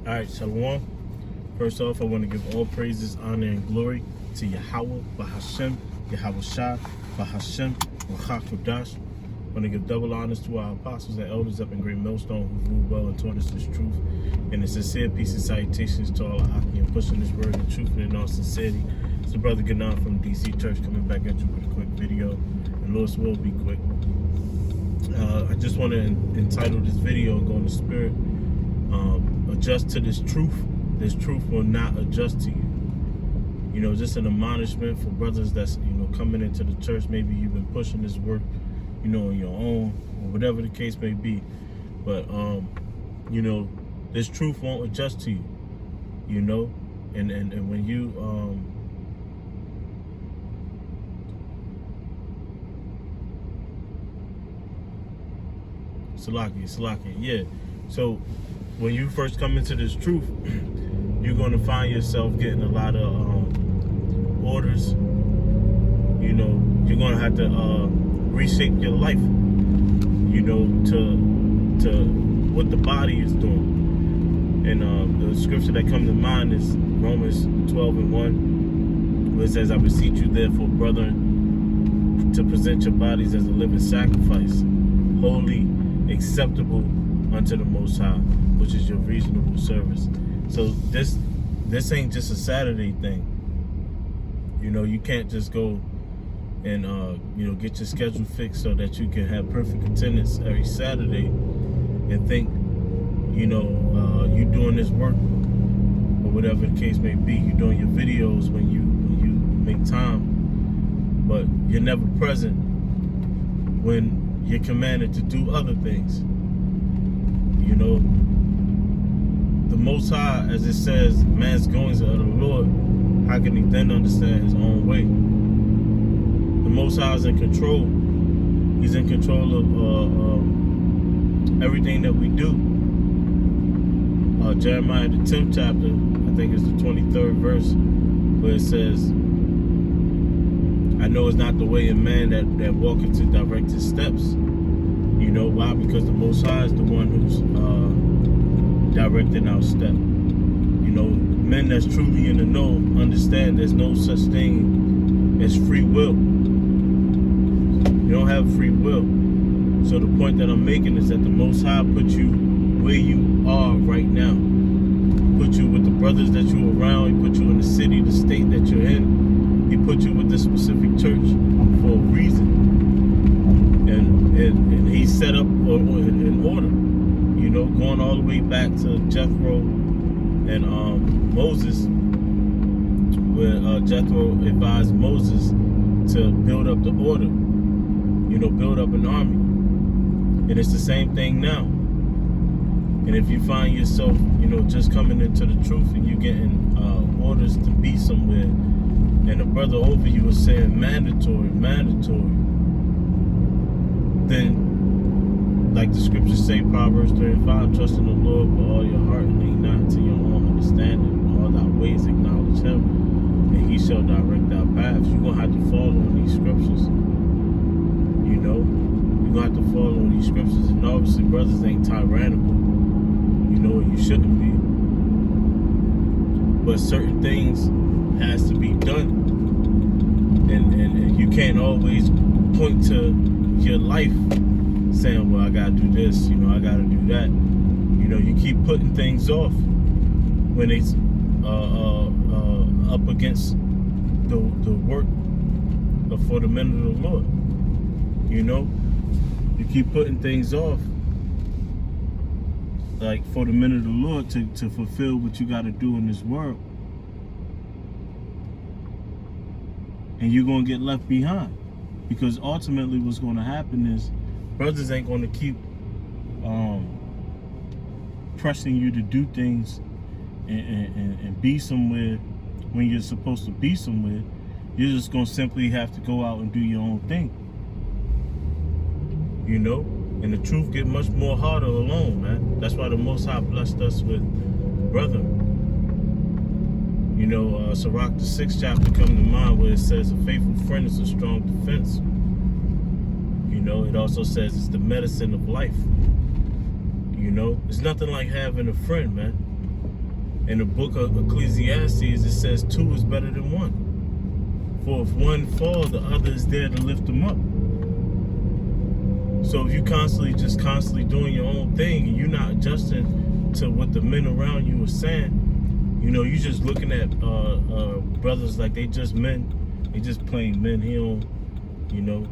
All right, Shalom. First off, I want to give all praises, honor, and glory to Yahweh, Bahashem, Yahweh Shah, Bahashem, Wachakodash. I want to give double honors to our apostles and elders up in Great Millstone who ruled well and taught us this truth. And a sincere peace and salutations to all our Aki and pushing this word in truth and in all sincerity. It's the brother Ganan from DC Church coming back at you with a quick video. And Lord's will be quick. I just want to entitle this video and go in the spirit. Adjust to this truth. This truth will not adjust to you. You know, just an admonishment for brothers that's, coming into the church. Maybe you've been pushing this work, on your own, or whatever the case may be. But, this truth won't adjust to you, and when you, Salaki, yeah. So when you first come into this truth, you're going to find yourself getting a lot of orders. You're going to have to reshape your life, to what the body is doing. And the scripture that comes to mind is Romans 12:1, where it says, I beseech you therefore, brethren, to present your bodies as a living sacrifice, holy, acceptable unto the Most High, which is your reasonable service. So this ain't just a Saturday thing. You can't just go and get your schedule fixed so that you can have perfect attendance every Saturday and think you doing this work or whatever the case may be. You're doing your videos when you make time, but you're never present when you're commanded to do other things. The Most High, as it says, man's goings are of the Lord. How can he then understand his own way? The Most High is in control. He's in control of everything that we do. Jeremiah, the 10th chapter, I think it's the 23rd verse, where it says, I know it's not the way of man that walketh to direct his steps. Why? Because the Most High is the one who's directing our step. Men that's truly in the know understand there's no such thing as free will. You don't have free will. So the point that I'm making is that the Most High put you where you are right now. Put you with the brothers that you're around. He put you in the city, the state that you're in. He put you with this specific church for a reason. And he set up in order. Going all the way back to Jethro and Moses, where Jethro advised Moses to build up the order, build up an army. And it's the same thing now. And if you find yourself, just coming into the truth and you getting orders to be somewhere, and a brother over you is saying mandatory, then, like the scriptures say, Proverbs 3:5, trust in the Lord with all your heart and lean not to your own understanding. In all thy ways acknowledge him, and he shall direct thy paths. You're going to have to follow on these scriptures. You're going to have to follow on these scriptures. And obviously, brothers ain't tyrannical. You shouldn't be. But certain things has to be done. And you can't always point to your life saying, well, I gotta do this, I gotta do that. You keep putting things off when it's up against the work for the men of the Lord. You keep putting things off, like for the men of the Lord to fulfill what you gotta do in this world. And you're gonna get left behind. Because ultimately what's gonna happen is brothers ain't going to keep pressing you to do things and be somewhere when you're supposed to be somewhere. You're just going to simply have to go out and do your own thing. And the truth get much more harder alone, man. That's why the Most High blessed us with brethren. Sirach, the 6th chapter, come to mind where it says a faithful friend is a strong defense. It also says it's the medicine of life. It's nothing like having a friend, man. In the book of Ecclesiastes, it says 2 is better than 1. For if one falls, the other is there to lift them up. So if you constantly doing your own thing and you're not adjusting to what the men around you are saying, you know, you just looking at brothers like they just men, they just plain men. He don't, you know,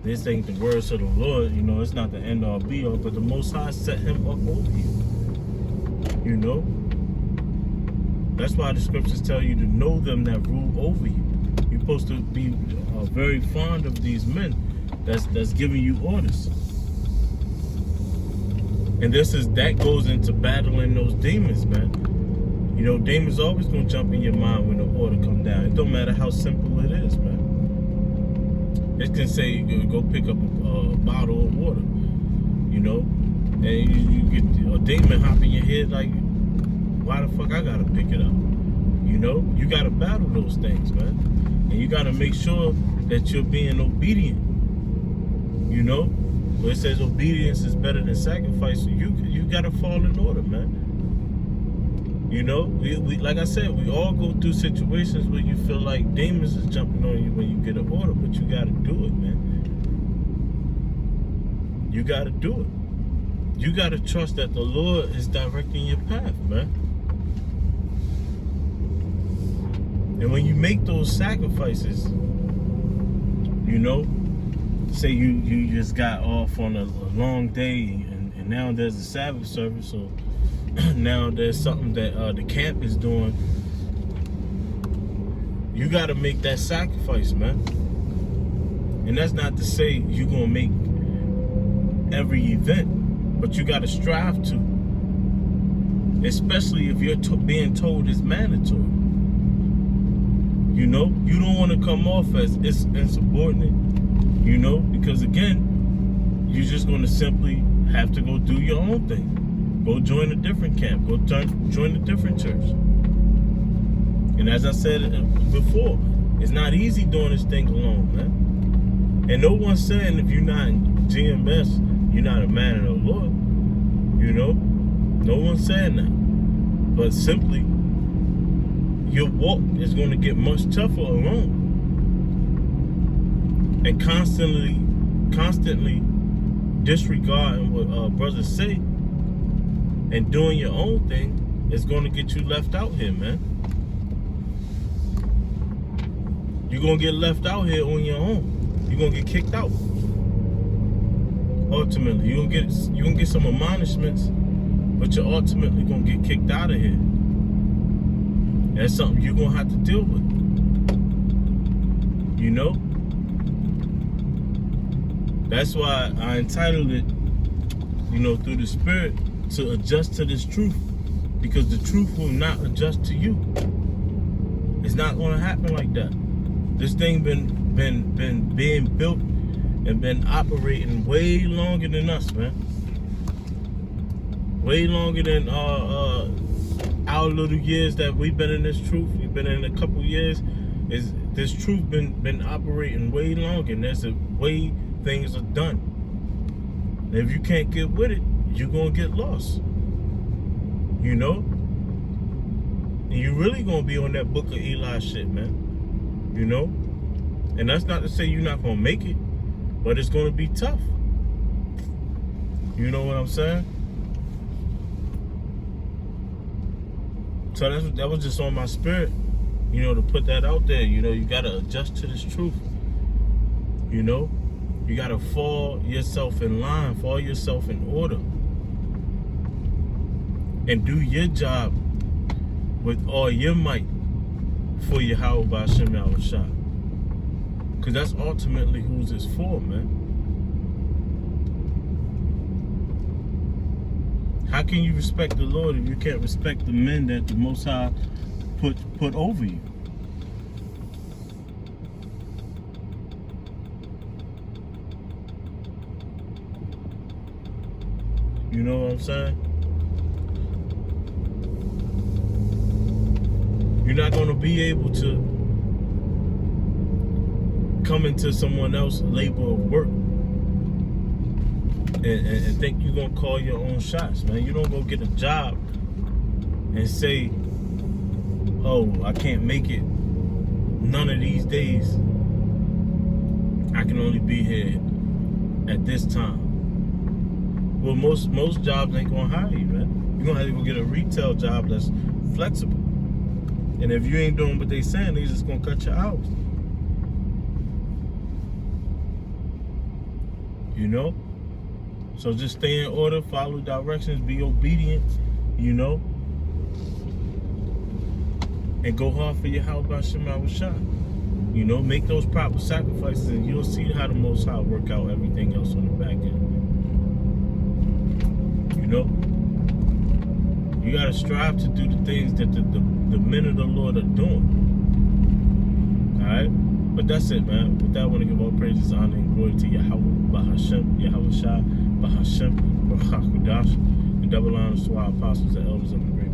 this ain't the words of the Lord, you know, it's not the end all be all, but the Most High set him up over you. You know? That's why the scriptures tell you to know them that rule over you. You're supposed to be very fond of these men that's giving you orders. And that goes into battling those demons, man. You know, demons always gonna jump in your mind when the order come down. It don't matter how simple it is, man. It can say, go pick up a bottle of water, you know, and you get a demon hop in your head like, why the fuck I gotta pick it up? You know, you gotta battle those things, man. And you gotta make sure that you're being obedient. You know, where it says obedience is better than sacrifice. You gotta fall in order, man. You know, we like I said, we all go through situations where you feel like demons is jumping on you when you get an order, but you gotta do it, man. You gotta do it. You gotta trust that the Lord is directing your path, man. And when you make those sacrifices, you know, say you just got off on a long day and now there's a Sabbath service, or now there's something that the camp is doing, you got to make that sacrifice, man. And that's not to say you're going to make every event, but you got to strive to, especially if you're being told it's mandatory. You know, you don't want to come off as insubordinate, you know, because again, you're just going to simply have to go do your own thing. Go join a different camp. Go join a different church. And as I said before, it's not easy doing this thing alone, man. And no one's saying if you're not in GMS, you're not a man of the Lord. You know? No one's saying that. But simply, your walk is going to get much tougher alone. And constantly disregarding what brothers say and doing your own thing is going to get you left out here, man. You're going to get left out here on your own. You're going to get kicked out. Ultimately, you're going to get some admonishments, but you're ultimately going to get kicked out of here. That's something you're going to have to deal with. You know? That's why I entitled it, you know, through the Spirit, to adjust to this truth, because the truth will not adjust to you. It's not going to happen like that. This thing been being built and been operating way longer than us, man. Way longer than our little years that we've been in this truth. We've been in a couple years. Is this truth been operating way longer? And there's a way things are done. And if you can't get with it, you're gonna get lost. You know? And you're really gonna be on that Book of Eli shit, man. You know? And that's not to say you're not gonna make it, but it's gonna be tough. You know what I'm saying? So that was just on my spirit, you know, to put that out there. You know, you gotta adjust to this truth. You know? You gotta fall yourself in line, fall yourself in order. And do your job with all your might for Yahweh B'Shem Yahushua. Because that's ultimately who's it's for, man. How can you respect the Lord if you can't respect the men that the Most High put over you? You know what I'm saying? You're not going to be able to come into someone else's labor of work and think you're going to call your own shots, man. You don't go get a job and say, oh, I can't make it none of these days. I can only be here at this time. Well, most jobs ain't gonna hire you, man. You're gonna have to go get a retail job that's flexible. And if you ain't doing what they saying, they just gonna cut your hours. You know? So just stay in order, follow directions, be obedient, you know? And go hard for your house by Shema Shah. You know, make those proper sacrifices and you'll see how the Most High work out everything else on the back end. You know? You gotta strive to do the things that the men of the Lord are doing. Alright? But that's it, man. With that, I want to give all praises, honor, and glory to Yahweh, Bahashem, Yahweh Shah, Bahashem, Baruch HaKodesh, and double honors to our apostles and elders of the great